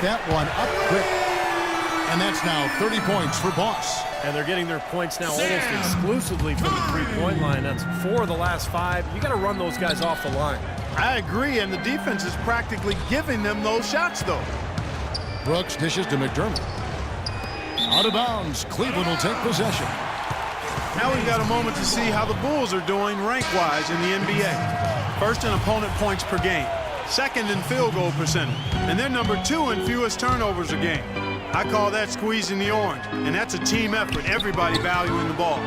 that one up quick. And that's now 30 points for Boss. And they're getting their points now almost exclusively from the three-point line. That's 4 of the last 5. You got to run those guys off the line. I agree, and the defense is practically giving them those shots, though. Brooks dishes to McDermott. Out of bounds. Cleveland will take possession. Now we've got a moment to see how the Bulls are doing rank-wise in the NBA. First in opponent points per game. Second in field goal percentage. And they're number 2 in fewest turnovers a game. I call that squeezing the orange. And that's a team effort, everybody valuing the ball.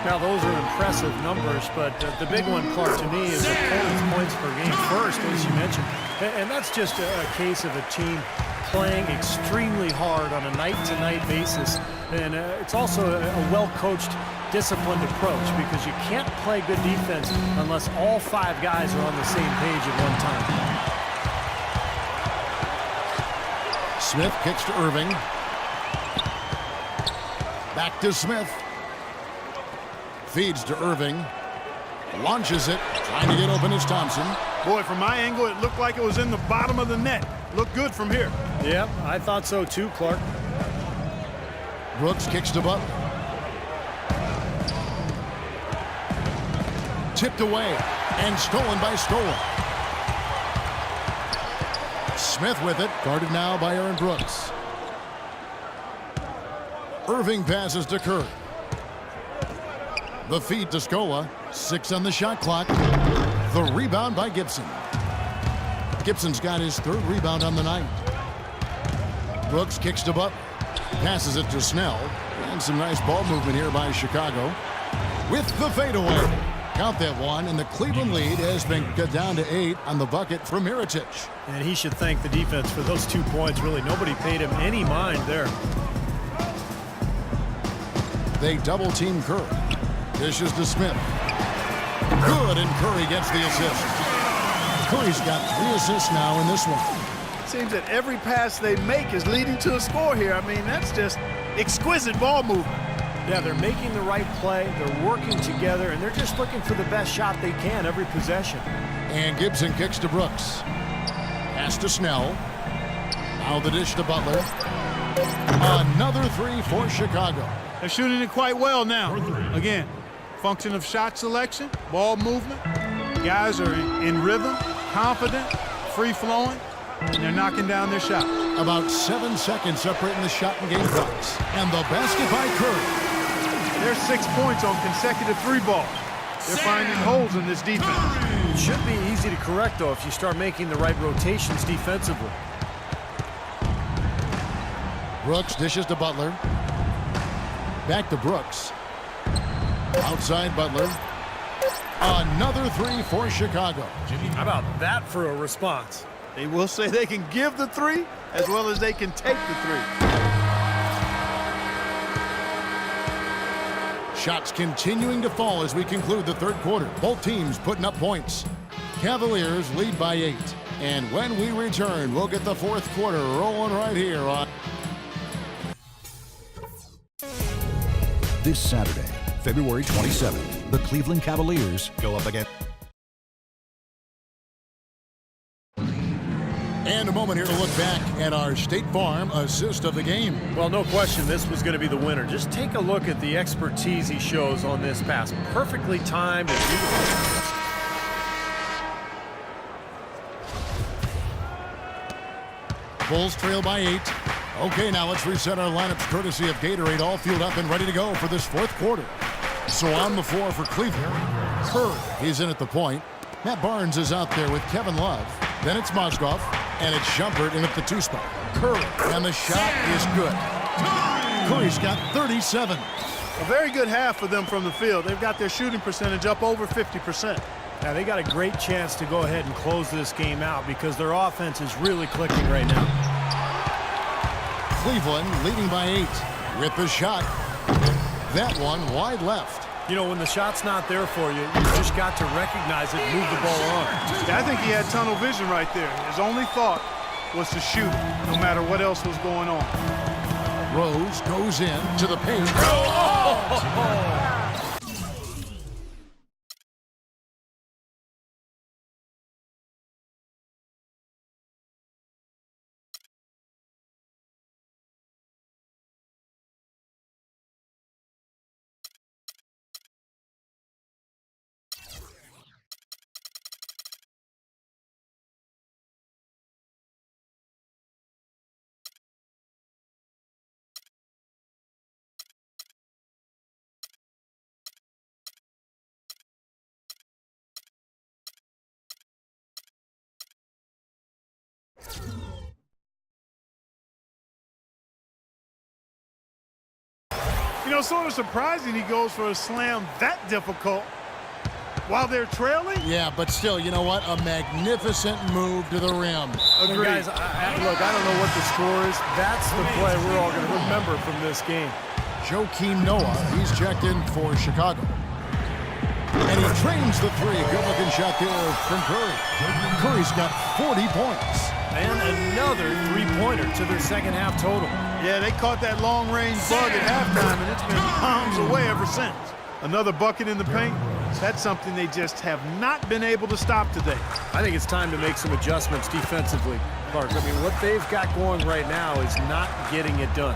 Now, those are impressive numbers, but the big one, Clark, to me, is opponent's points per game first, as you mentioned. And that's just a case of a team playing extremely hard on a night-to-night basis. And it's also a well-coached, disciplined approach because you can't play good defense unless all 5 guys are on the same page at one time. Smith kicks to Irving. Back to Smith. Feeds to Irving. Launches it. Trying to get open is Thompson. Boy, from my angle, it looked like it was in the bottom of the net. Looked good from here. Yep, I thought so too, Clark. Brooks kicks to Butler. Tipped away and stolen by Stoll. Smith with it. Guarded now by Aaron Brooks. Irving passes to Curry. The feed to Scola. 6 on the shot clock. The rebound by Gibson. Gibson's got his 3rd rebound on the night. Brooks kicks to Butler. Passes it to Snell. And some nice ball movement here by Chicago. With the fadeaway. Count that one, and the Cleveland lead has been cut down to 8 on the bucket from Mirotic. And he should thank the defense for those 2 points. Really, nobody paid him any mind there. They double-team Curry. Dishes to Smith. Good, and Curry gets the assist. Curry's got 3 assists now in this one. Seems that every pass they make is leading to a score here. I mean, that's just exquisite ball movement. Yeah, they're making the right play, they're working together, and they're just looking for the best shot they can every possession. And Gibson kicks to Brooks. Pass to Snell. Now the dish to Butler. Another 3 for Chicago. They're shooting it quite well now. Again, function of shot selection, ball movement. Guys are in rhythm, confident, free-flowing, and they're knocking down their shots. About 7 seconds separating the shot and game clocks. And the basket by Curry. There's 6 points on consecutive 3 balls. They're finding holes in this defense. It should be easy to correct, though, if you start making the right rotations defensively. Brooks dishes to Butler. Back to Brooks. Outside Butler. Another 3 for Chicago. How about that for a response? They will say they can give the 3 as well as they can take the 3. Shots continuing to fall as we conclude the 3rd quarter. Both teams putting up points. Cavaliers lead by 8. And when we return, we'll get the 4th quarter rolling right here on this Saturday, February 27th, the Cleveland Cavaliers go up against. And a moment here to look back at our State Farm assist of the game. Well, no question this was going to be the winner. Just take a look at the expertise he shows on this pass. Perfectly timed and beautiful. Bulls trail by 8. Okay, now let's reset our lineups courtesy of Gatorade, all fueled up and ready to go for this 4th quarter. So on the floor for Cleveland, Curry, he's in at the point. Matt Barnes is out there with Kevin Love. Then it's Mozgov, and it's Shumpert in at the 2 spot. Curry, and the shot is good. Curry's got 37. A very good half for them from the field. They've got their shooting percentage up over 50%. Now, they got a great chance to go ahead and close this game out because their offense is really clicking right now. Cleveland leading by 8 with the shot. That one wide left. You know, when the shot's not there for you, you just got to recognize it and move the ball on. I think he had tunnel vision right there. His only thought was to shoot, no matter what else was going on. Rose goes in to the paint. Oh! You know, sort of surprising he goes for a slam that difficult while they're trailing. Yeah, but still, you know what? A magnificent move to the rim. Agreed. Guys, look, I don't know what the score is. That's the play we're all going to remember from this game. Joakim Noah, he's checked in for Chicago. And he trains the three. Good-looking shot there from Curry. Curry's got 40 points. And another three-pointer to their second half total. Yeah, they caught that long-range bug at halftime, and it's been bombs away ever since. Another bucket in the paint. That's something they just have not been able to stop today. I think it's time to make some adjustments defensively, Clark. I mean, what they've got going right now is not getting it done.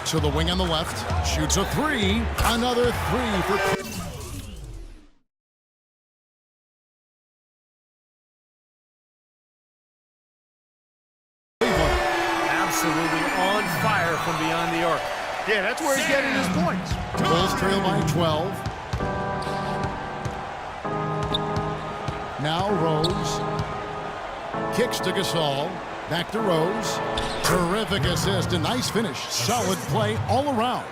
To the wing on the left. Shoots a three. Another three for... Absolutely on fire from beyond the arc. Yeah, that's where he's getting his points. Bulls trail by 12. Now Rose. Kicks to Gasol. Back to Rose. Terrific assist. A nice finish. Solid play all around.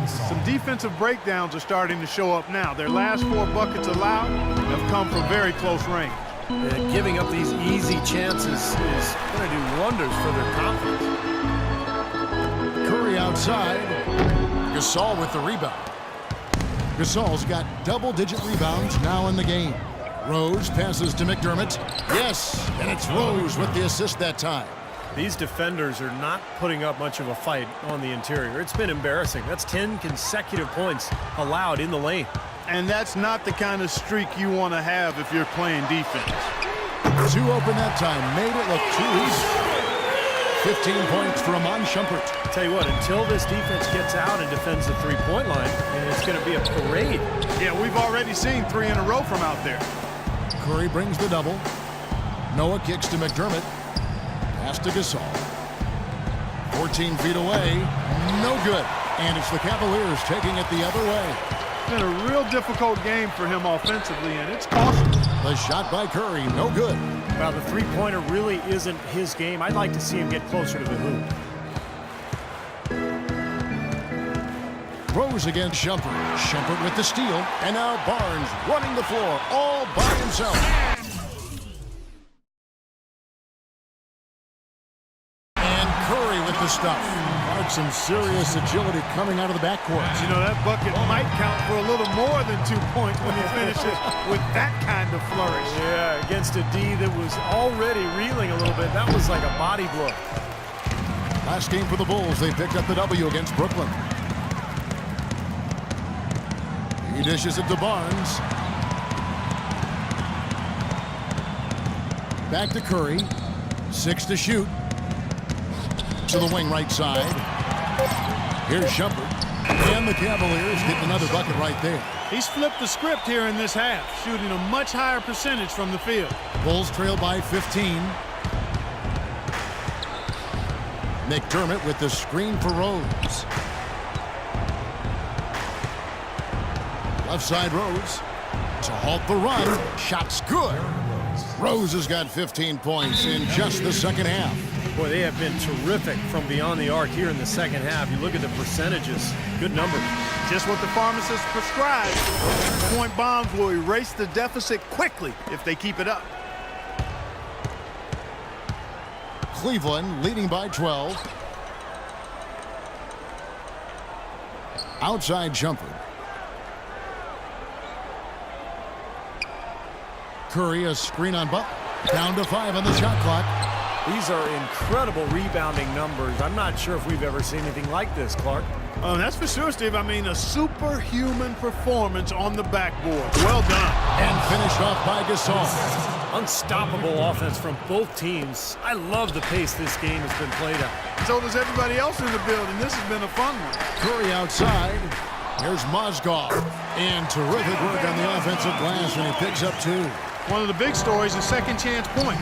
Some defensive breakdowns are starting to show up now. Their last 4 buckets allowed have come from very close range. Giving up these easy chances is going to do wonders for their confidence. Curry outside. Gasol with the rebound. Gasol's got double-digit rebounds now in the game. Rose passes to McDermott. Yes, and it's Rose with the assist that time. These defenders are not putting up much of a fight on the interior. It's been embarrassing. That's 10 consecutive points allowed in the lane. And that's not the kind of streak you want to have if you're playing defense. 2 open that time. Made it look too easy. 15 points for Iman Shumpert. Tell you what, until this defense gets out and defends the three-point line, it's going to be a parade. Yeah, we've already seen 3 in a row from out there. Curry brings the double. Noah kicks to McDermott. Pass to Gasol. 14 feet away. No good. And it's the Cavaliers taking it the other way. It's been a real difficult game for him offensively, and it's costly. The shot by Curry, no good. Well, the three-pointer really isn't his game. I'd like to see him get closer to the hoop. Rose against Shumpert. Shumpert with the steal. And now Barnes running the floor all by himself. And Curry with the stuff. Some serious agility coming out of the backcourt. You know, that bucket might count for a little more than 2 points when he finishes with that kind of flourish. Yeah, against a D that was already reeling a little bit. That was like a body blow. Last game for the Bulls, they picked up the W against Brooklyn. He dishes it to Barnes. Back to Curry. 6 to shoot. To the wing right side. Here's Shumpert. And the Cavaliers get another bucket right there. He's flipped the script here in this half, shooting a much higher percentage from the field. Bulls trail by 15. McDermott with the screen for Rose. Left side Rose. To halt the run. Shot's good. Rose has got 15 points in just the second half. Boy, they have been terrific from beyond the arc here in the second half. You look at the percentages. Good numbers. Just what the pharmacist prescribed. Point bombs will erase the deficit quickly if they keep it up. Cleveland leading by 12. Outside Shumpert. Curry, a screen on Butler. Down to 5 on the shot clock. These are incredible rebounding numbers. I'm not sure if we've ever seen anything like this, Clark. Oh, that's for sure, Steve. I mean, a superhuman performance on the backboard. Well done. And finished off by Gasol. Unstoppable offense from both teams. I love the pace this game has been played at. So does everybody else in the building. This has been a fun one. Curry outside. Here's Mozgov. And terrific work on the offensive glass, and he picks up 2. One of the big stories is second chance point.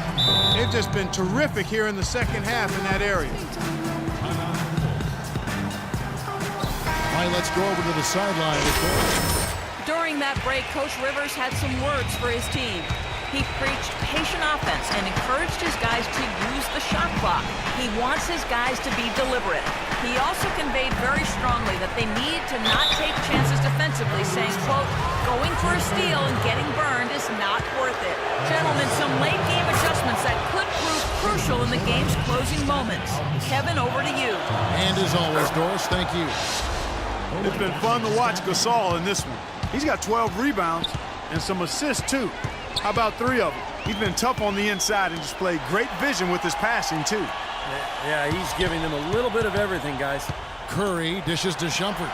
They've just been terrific here in the second half in that area. All right, let's go over to the sideline. During that break, Coach Rivers had some words for his team. He preached patient offense and encouraged his guys to use the shot clock. He wants his guys to be deliberate. He also conveyed very strongly that they need to not take chances defensively, saying, quote, going for a steal and getting burned is not worth it. Gentlemen, some late game adjustments that could prove crucial in the game's closing moments. Kevin, over to you. And as always, Doris, thank you. It's been fun to watch Gasol in this one. He's got 12 rebounds and some assists, too. How about 3 of them? He's been tough on the inside and displayed great vision with his passing, too. Yeah, he's giving them a little bit of everything, guys. Curry dishes to Shumpert.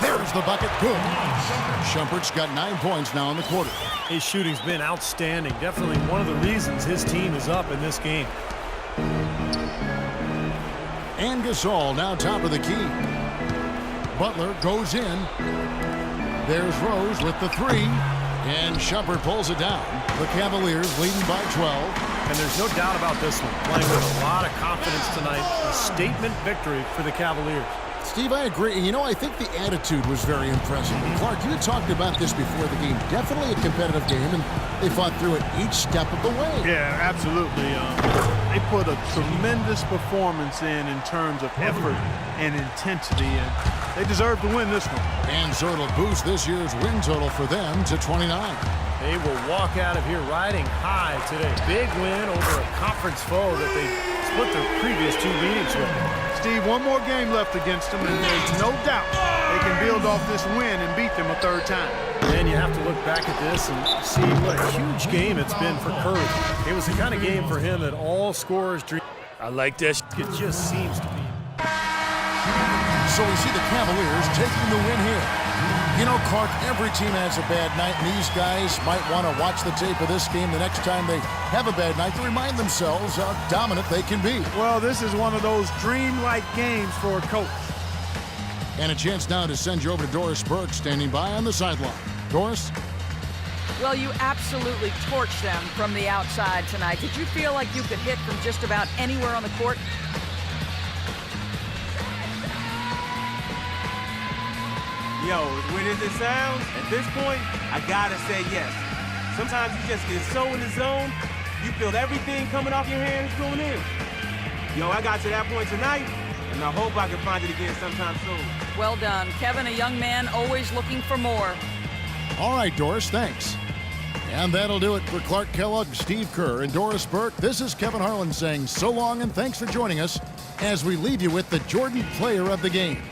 There's the bucket. Good. Shumpert's got 9 points now in the quarter. His shooting's been outstanding. Definitely one of the reasons his team is up in this game. And Gasol now top of the key. Butler goes in. There's Rose with the 3. And Shumpert pulls it down. The Cavaliers leading by 12. And there's no doubt about this one. Playing with a lot of confidence tonight. A statement victory for the Cavaliers. Steve, I agree. And, you know, I think the attitude was very impressive. Clark, you had talked about this before the game. Definitely a competitive game, and they fought through it each step of the way. Yeah, absolutely. They put a tremendous performance in terms of effort and intensity, and they deserve to win this one. And so it'll boost this year's win total for them to 29. They will walk out of here riding high today. Big win over a conference foe that they split their previous 2 meetings with. Steve, one more game left against them, and there's no doubt they can build off this win and beat them a 3rd time. And you have to look back at this and see what a huge game it's been for Curry. It was the kind of game for him that all scorers dream. I like this. It just seems to be. So we see the Cavaliers taking the win here. You know, Clark, every team has a bad night, and these guys might want to watch the tape of this game the next time they have a bad night to remind themselves how dominant they can be. Well, this is one of those dreamlike games for a coach. And a chance now to send you over to Doris Burke, standing by on the sideline. Doris? Well, you absolutely torched them from the outside tonight. Did you feel like you could hit from just about anywhere on the court? Yo, as weird as it sounds, at this point, I gotta say yes. Sometimes you just get so in the zone, you feel everything coming off your hands going in. Yo, I got to that point tonight, and I hope I can find it again sometime soon. Well done. Kevin, a young man always looking for more. All right, Doris, thanks. And that'll do it for Clark Kellogg, Steve Kerr, and Doris Burke. This is Kevin Harlan saying so long and thanks for joining us as we leave you with the Jordan Player of the Game.